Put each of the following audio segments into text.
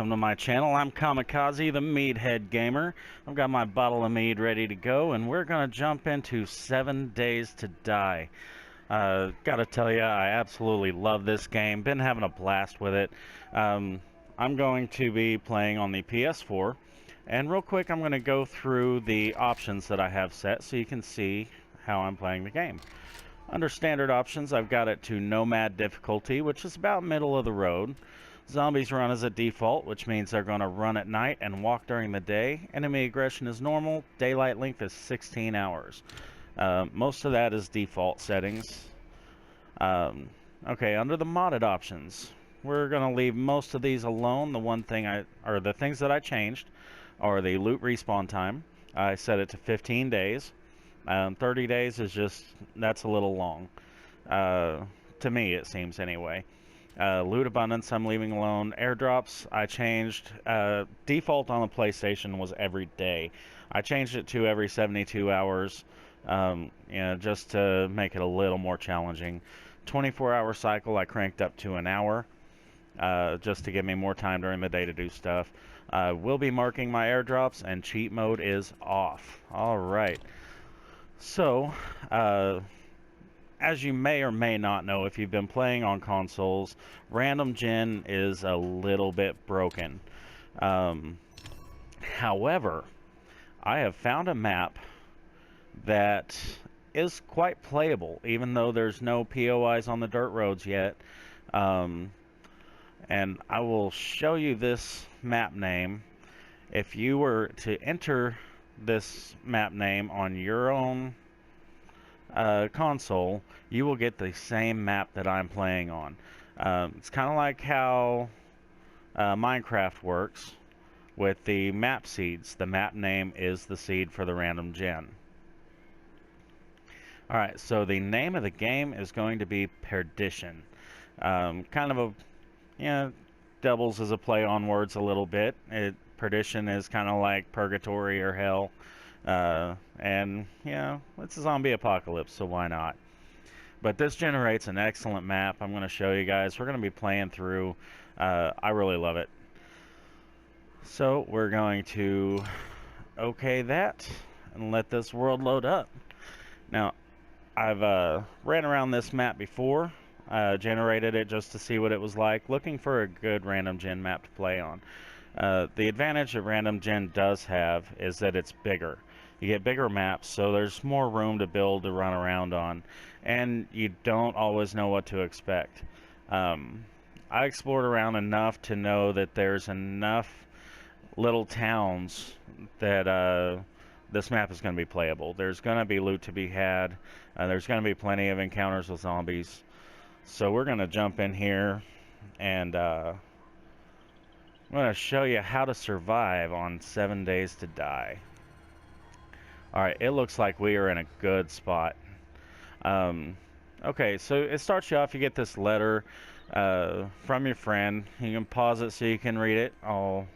welcome to my channel. I'm Kamikaze, the Meathead Gamer. I've got my bottle of mead ready to go, and we're gonna jump into 7 Days to Die. Gotta tell you, I absolutely love this game. Been having a blast with it. I'm going to be playing on the PS4, and real quick, I'm gonna go through the options that I have set so you can see how I'm playing the game. Under standard options, I've got it to Nomad difficulty, which is about middle of the road. Zombies run as a default, which means they're going to run at night and walk during the day. Enemy aggression is normal. Daylight length is 16 hours. Most of that is default settings. Okay, under the modded options, we're going to leave most of these alone. The things that I changed are the loot respawn time. I set it to 15 days. 30 days is that's a little long. To me, it seems anyway. Loot abundance, I'm leaving alone. Airdrops, I changed. Default on the PlayStation was every day. I changed it to every 72 hours, just to make it a little more challenging. 24-hour cycle, I cranked up to an hour, just to give me more time during the day to do stuff. Will be marking my airdrops, and cheat mode is off. All right. So, as you may or may not know, if you've been playing on consoles, Random Gen is a little bit broken. However, I have found a map that is quite playable, even though there's no POIs on the dirt roads yet. And I will show you this map name. If you were to enter this map name on your own console, you will get the same map that I'm playing on. It's kind of like how Minecraft works with the map seeds. The map name is the seed for the Random Gen. Alright, so the name of the game is going to be Perdition. Kind of doubles as a play on words a little bit. Perdition is kind of like purgatory or hell. And it's a zombie apocalypse, so why not? But this generates an excellent map. I'm going to show you guys. We're going to be playing through. I really love it. So we're going to OK that and let this world load up. Now, I've ran around this map before. Generated it just to see what it was like, looking for a good Random Gen map to play on. The advantage that Random Gen does have is that it's bigger. You get bigger maps, so there's more room to build to run around on, and you don't always know what to expect. I explored around enough to know that there's enough little towns that this map is going to be playable. There's going to be loot to be had. There's going to be plenty of encounters with zombies. So we're going to jump in here, and I'm going to show you how to survive on 7 Days to Die. Alright, it looks like we are in a good spot. Okay, so it starts you off, you get this letter from your friend. You can pause it so you can read it. I'll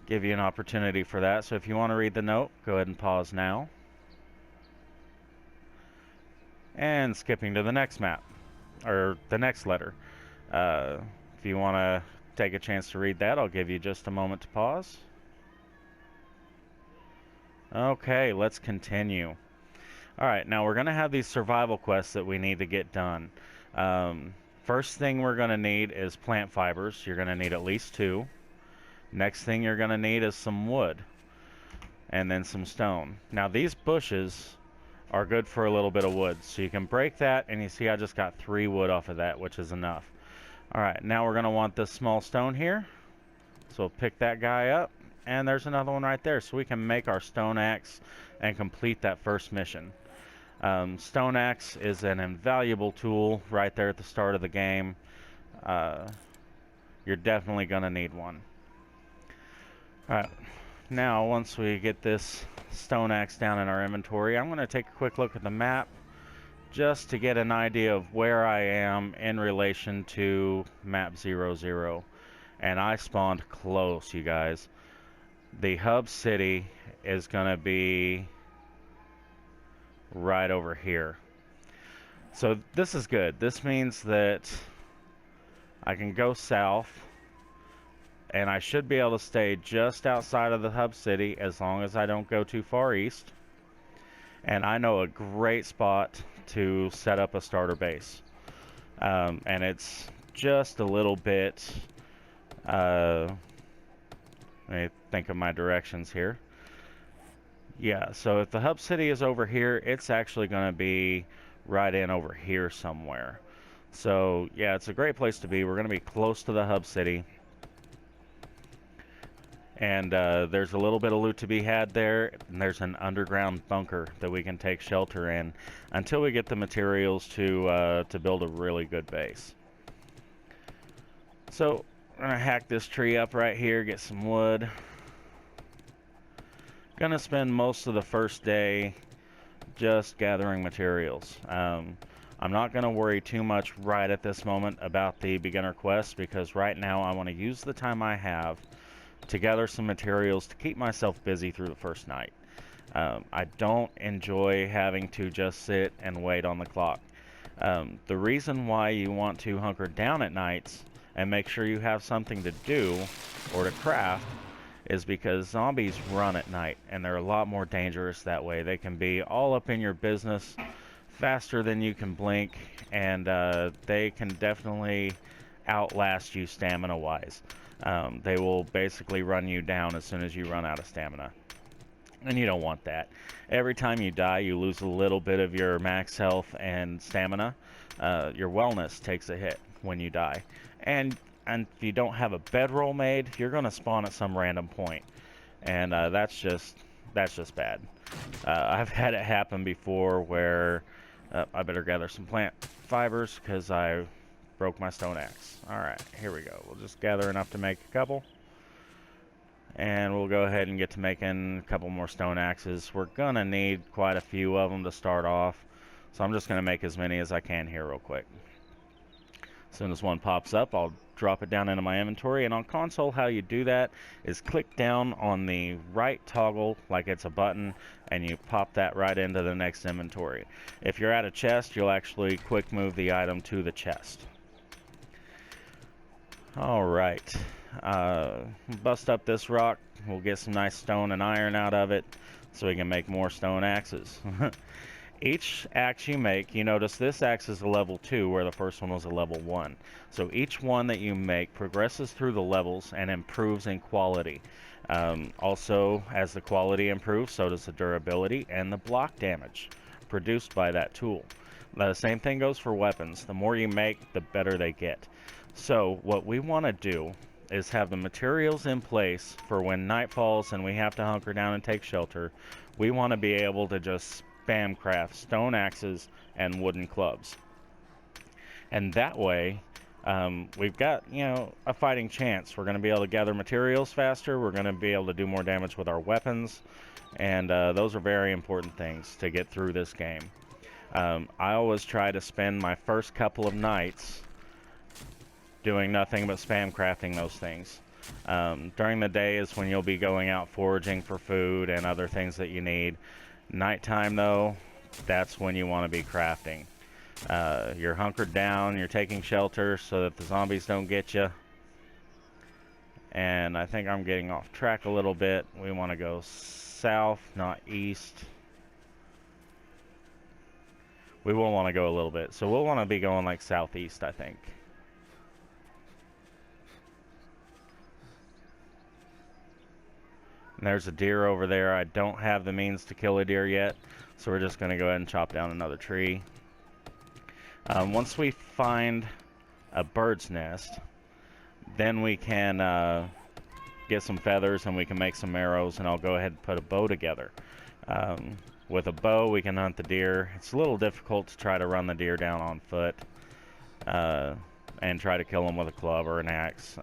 give you an opportunity for that. So if you want to read the note, go ahead and pause now. And skipping to the next map, or the next letter. If you want to take a chance to read that, I'll give you just a moment to pause. Okay, let's continue. Alright, now we're going to have these survival quests that we need to get done. First thing we're going to need is plant fibers. You're going to need at least 2. Next thing you're going to need is some wood. And then some stone. Now these bushes are good for a little bit of wood. So you can break that, and you see I just got 3 wood off of that, which is enough. Alright, now we're going to want this small stone here. So we'll pick that guy up. And there's another one right there, so we can make our stone axe and complete that first mission. Stone axe is an invaluable tool right there at the start of the game. You're definitely going to need one. Alright, now once we get this stone axe down in our inventory, I'm going to take a quick look at the map just to get an idea of where I am in relation to map 00. And I spawned close, you guys. The hub city is going to be right over here. So this is good. This means that I can go south and I should be able to stay just outside of the hub city as long as I don't go too far east. And I know a great spot to set up a starter base. And it's just a little bit, let me think of my directions here. Yeah, so if the hub city is over here, it's actually going to be right in over here somewhere. So yeah, it's a great place to be. We're going to be close to the hub city. And there's a little bit of loot to be had there, and there's an underground bunker that we can take shelter in until we get the materials to build a really good base. So I'm gonna hack this tree up right here, get some wood. Gonna spend most of the first day just gathering materials. I'm not gonna worry too much right at this moment about the beginner quest, because right now I want to use the time I have to gather some materials to keep myself busy through the first night. I don't enjoy having to just sit and wait on the clock. The reason why you want to hunker down at nights and make sure you have something to do or to craft is because zombies run at night, and they're a lot more dangerous that way. They can be all up in your business faster than you can blink, and they can definitely outlast you stamina-wise. They will basically run you down as soon as you run out of stamina. And you don't want that. Every time you die, you lose a little bit of your max health and stamina. Your wellness takes a hit when you die. And if you don't have a bedroll made, you're going to spawn at some random point. And that's just bad. I've had it happen before where I better gather some plant fibers because I broke my stone axe. Alright, here we go. We'll just gather enough to make a couple. And we'll go ahead and get to making a couple more stone axes. We're going to need quite a few of them to start off. So I'm just going to make as many as I can here real quick. As soon as one pops up, I'll drop it down into my inventory. And on console, how you do that is click down on the right toggle like it's a button, and you pop that right into the next inventory. If you're at a chest, you'll actually quick move the item to the chest. Alright, bust up this rock. We'll get some nice stone and iron out of it so we can make more stone axes. Each axe you make, you notice this axe is a level 2 where the first one was a level 1. So each one that you make progresses through the levels and improves in quality. Also, as the quality improves, so does the durability and the block damage produced by that tool. The same thing goes for weapons. The more you make, the better they get. So what we want to do is have the materials in place for when night falls and we have to hunker down and take shelter. We want to be able to just spam craft stone axes and wooden clubs. And that way, we've got, a fighting chance. We're going to be able to gather materials faster. We're going to be able to do more damage with our weapons. And those are very important things to get through this game. I always try to spend my first couple of nights doing nothing but spam crafting those things. During the day is when you'll be going out foraging for food and other things that you need. Nighttime, though, that's when you want to be crafting. You're hunkered down, you're taking shelter so that the zombies don't get you. And I think I'm getting off track a little bit. We want to go south, not east. We will want to go a little bit. So we'll want to be going like southeast, I think. And there's a deer over there. I don't have the means to kill a deer yet, so we're just going to go ahead and chop down another tree. Once we find a bird's nest, then we can get some feathers and we can make some arrows, and I'll go ahead and put a bow together. With a bow, we can hunt the deer. It's a little difficult to try to run the deer down on foot and try to kill them with a club or an axe.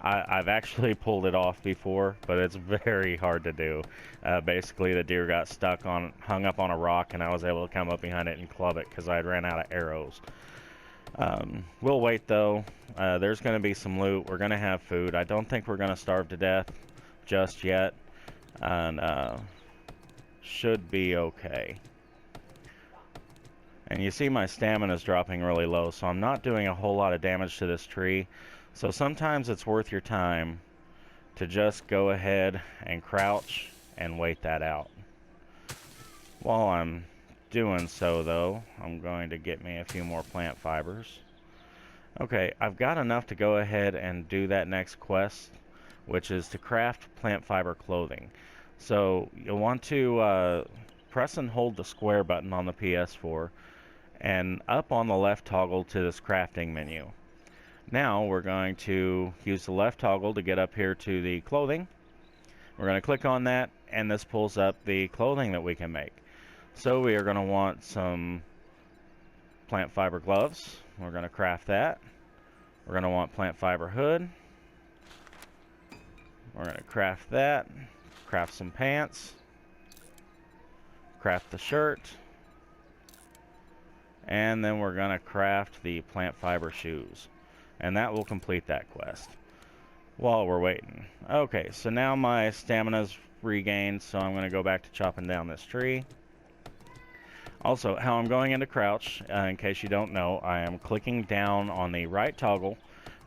I've actually pulled it off before, but it's very hard to do. Basically, the deer got hung up on a rock, and I was able to come up behind it and club it because I had ran out of arrows. We'll wait, though. There's going to be some loot. We're going to have food. I don't think we're going to starve to death just yet, and should be okay. And you see my stamina is dropping really low, so I'm not doing a whole lot of damage to this tree. So sometimes it's worth your time to just go ahead and crouch and wait that out. While I'm doing so though, I'm going to get me a few more plant fibers. Okay, I've got enough to go ahead and do that next quest, which is to craft plant fiber clothing. So you'll want to press and hold the square button on the PS4 and up on the left toggle to this crafting menu. Now we're going to use the left toggle to get up here to the clothing. We're going to click on that, and this pulls up the clothing that we can make. So we are going to want some plant fiber gloves. We're going to craft that. We're going to want plant fiber hood. We're going to craft that. Craft some pants. Craft the shirt. And then we're going to craft the plant fiber shoes. And that will complete that quest while we're waiting. Okay, so now my stamina's regained, so I'm going to go back to chopping down this tree. Also, how I'm going into crouch, in case you don't know, I am clicking down on the right toggle.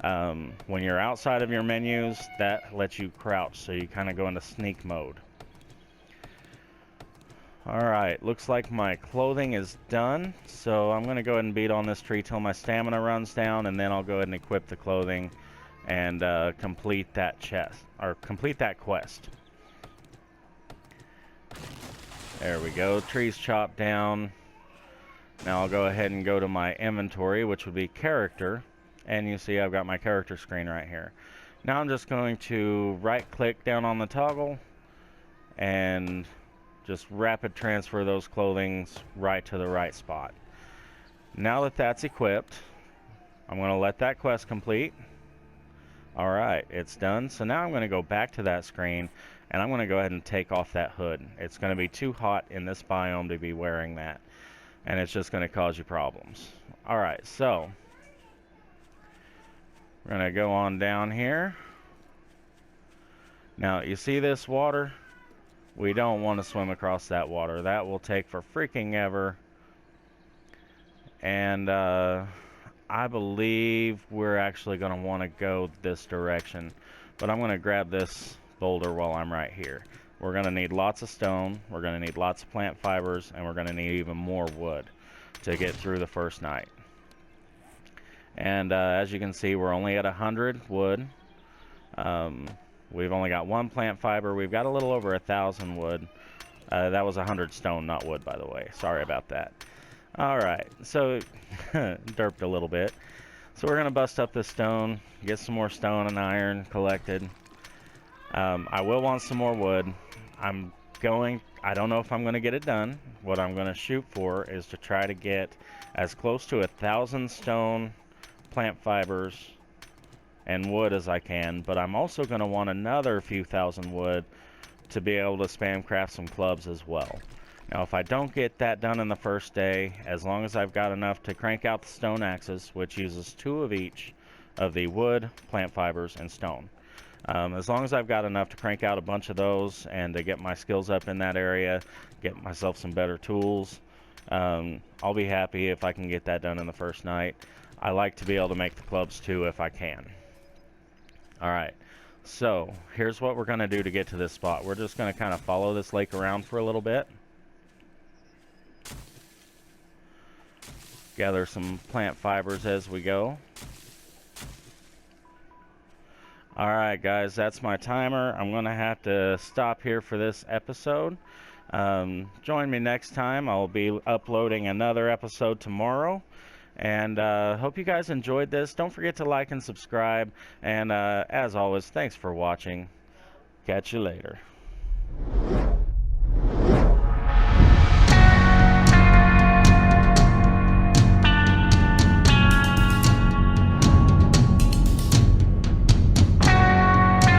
When you're outside of your menus, that lets you crouch, so you kind of go into sneak mode. Alright, looks like my clothing is done, so I'm going to go ahead and beat on this tree till my stamina runs down, and then I'll go ahead and equip the clothing and complete that complete that quest. There we go, trees chopped down. Now I'll go ahead and go to my inventory, which would be character, and you see I've got my character screen right here. Now I'm just going to right click down on the toggle and just rapid transfer those clothings right to the right spot. Now that that's equipped, I'm going to let that quest complete. Alright, it's done. So now I'm going to go back to that screen and I'm going to go ahead and take off that hood. It's going to be too hot in this biome to be wearing that, and it's just going to cause you problems. Alright, so we're going to go on down here. Now you see this water? We don't want to swim across that water. That will take for freaking ever. And I believe we're actually going to want to go this direction. But I'm going to grab this boulder while I'm right here. We're going to need lots of stone. We're going to need lots of plant fibers. And we're going to need even more wood to get through the first night. And as you can see, we're only at 100 wood. We've only got 1 plant fiber. We've got a little over 1,000 wood. That was 100 stone, not wood, by the way. Sorry about that. Alright, so derped a little bit. So we're going to bust up this stone, get some more stone and iron collected. I will want some more wood. I don't know if I'm going to get it done. What I'm going to shoot for is to try to get as close to 1,000 stone, plant fibers, and wood as I can, but I'm also going to want another few thousand wood to be able to spam craft some clubs as well. Now if I don't get that done in the first day, as long as I've got enough to crank out the stone axes, which uses 2 of each of the wood, plant fibers, and stone. As long as I've got enough to crank out a bunch of those and to get my skills up in that area, get myself some better tools, I'll be happy if I can get that done in the first night. I like to be able to make the clubs too if I can. Alright, so here's what we're going to do to get to this spot. We're just going to kind of follow this lake around for a little bit. Gather some plant fibers as we go. Alright guys, that's my timer. I'm going to have to stop here for this episode. Join me next time. I'll be uploading another episode tomorrow. And hope you guys enjoyed this. Don't forget to like and subscribe. And as always, thanks for watching. Catch you later.